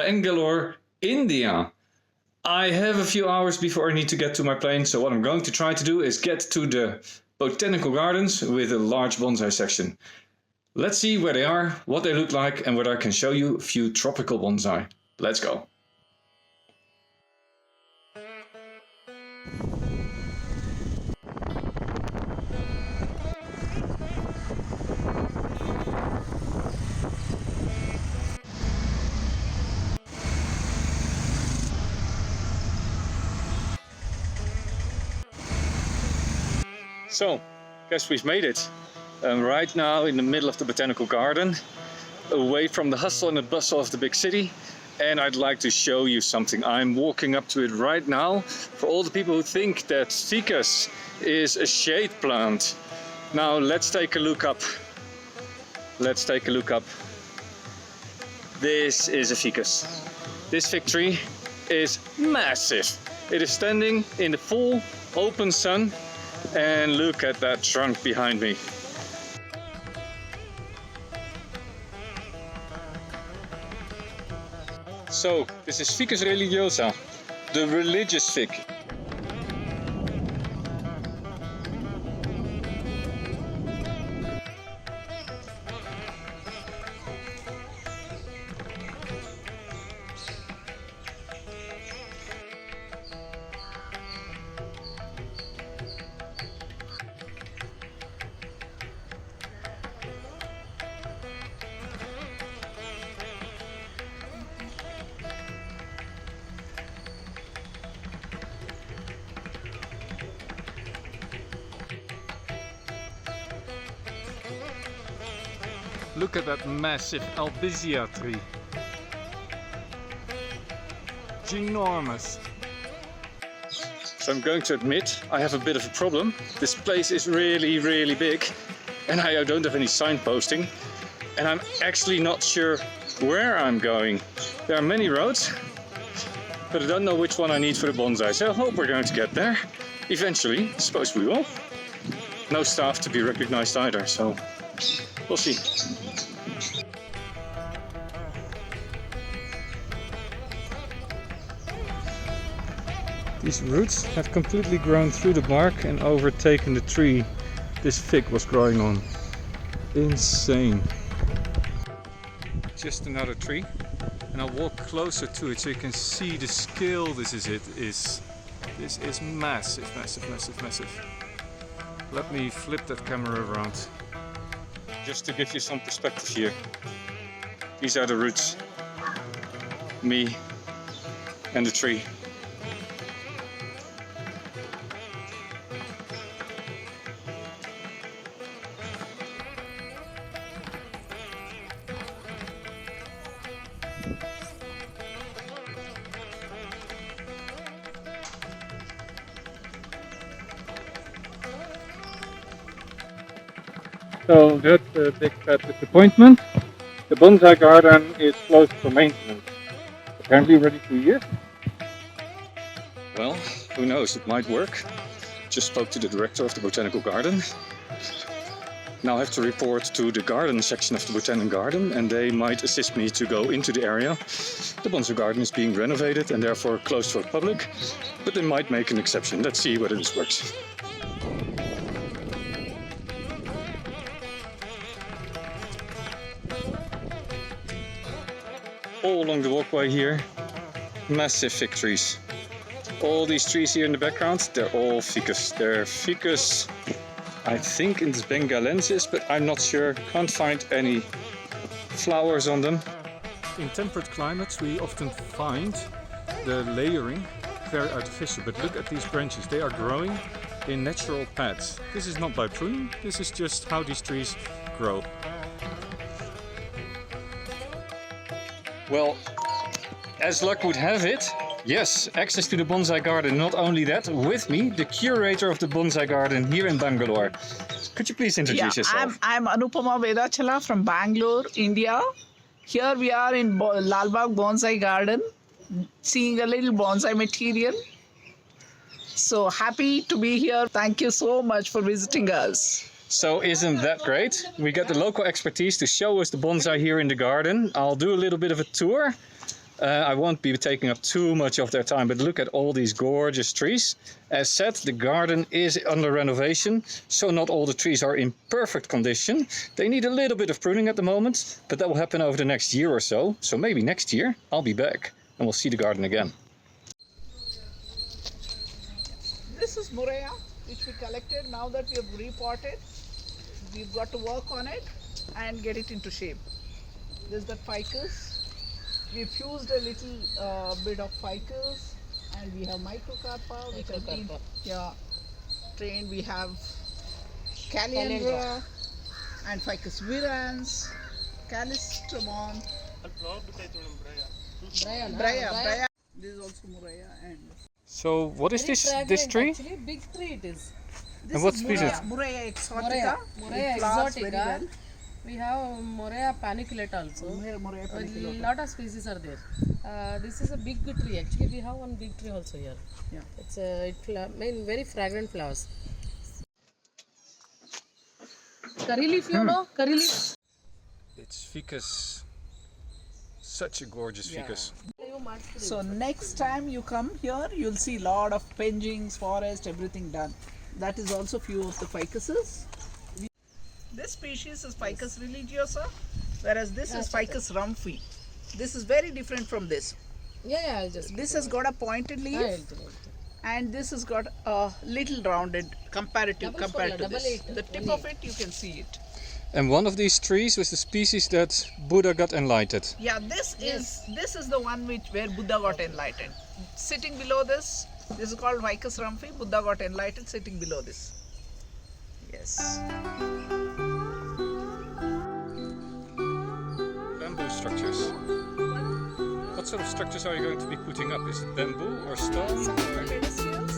Bangalore, India. I have a few hours before I need to get to my plane, so what I'm going to try to do is get to the botanical gardens with a large bonsai section. Let's see where they are, what they look like, and whether I can show you a few tropical bonsai. Let's go. So, guess we've made it. I'm right now in the middle of the botanical garden, away from the hustle and the bustle of the big city, and I'd like to show you something. I'm walking up to it right now. For all the people who think that ficus is a shade plant, now let's take a look up. Let's take a look up. This is a ficus. This fig tree is massive. It is standing in the full open sun. And look at that trunk behind me. So, this is Ficus religiosa, the religious fig. Look at that massive albizia tree. Ginormous. So I'm going to admit I have a bit of a problem. This place is really big and I don't have any signposting, and I'm actually not sure where I'm going. There are many roads, but I don't know which one I need for the bonsai, so I hope we're going to get there eventually. I suppose we will. No staff to be recognized either, so we'll see. These roots have completely grown through the bark and overtaken the tree this fig was growing on. Insane. Just another tree, and I'll walk closer to it so you can see the scale. This is massive. Let me flip that camera around just to give you some perspective here. These are the roots, me and the tree. So that's a big fat disappointment. The bonsai garden is closed for maintenance. Apparently already 2 years. Well, who knows, it might work. Just spoke to the director of the botanical garden. Now I have to report to the garden section of the botanical garden, and they might assist me to go into the area. The bonsai garden is being renovated and therefore closed for the public, but they might make an exception. Let's see whether this works. All along the walkway here, massive fig trees. All these trees here in the background, they're all ficus. They're ficus, I think it's bengalensis, but I'm not sure. Can't find any flowers on them. In temperate climates we often find the layering very artificial, but look at these branches. They are growing in natural paths. This is not by pruning, this is just how these trees grow. Well, as luck would have it, yes, access to the bonsai garden. Not only that, with me, the curator of the bonsai garden here in Bangalore. Could you please introduce yourself? I'm Anupama Vedachala from Bangalore, India. Here we are in Lalbagh Bonsai Garden, seeing a little bonsai material. So happy to be here. Thank you so much for visiting us. So isn't that great? We got the local expertise to show us the bonsai here in the garden. I'll do a little bit of a tour. I won't be taking up too much of their time, but look at all these gorgeous trees. As said, the garden is under renovation, so not all the trees are in perfect condition. They need a little bit of pruning at the moment, but that will happen over the next year or so. So maybe next year I'll be back and we'll see the garden again. This is Muraya, which we collected. Now that we have repotted, we've got to work on it and get it into shape. There's the ficus. We fused a little bit of ficus, and we have microcarpa, which have been trained. We have Calandra and Ficus virans, Calistramon, Braya. This is also Muraya and. So what is this tree? Actually, big tree it is. And what species? Muraya exotica. Muraya It flowers very exotica. well. We have Muraya paniculata also. Muraya A paniculata. lot of species are there. This is a big tree. Actually, we have one big tree also here. Yeah. It's very fragrant flowers. Curry leaf, you know? Curry leaf. It's ficus. Such a gorgeous ficus. So next time you come here, you'll see lot of pengings, forest, everything done. That is also few of the ficuses. This species is Ficus religiosa, whereas this is Ficus rumphi. This is very different from this. Yeah, I'll just. This has got a pointed leaf, and this has got a little rounded compared to this. The tip of it, you can see it. And one of these trees was the species that Buddha got enlightened. Yeah, this is the one where Buddha got enlightened. Sitting below this is called Ficus rumphi. Buddha got enlightened sitting below this. Yes. Bamboo structures. What sort of structures are you going to be putting up? Is it bamboo or stone? Some of the pedestals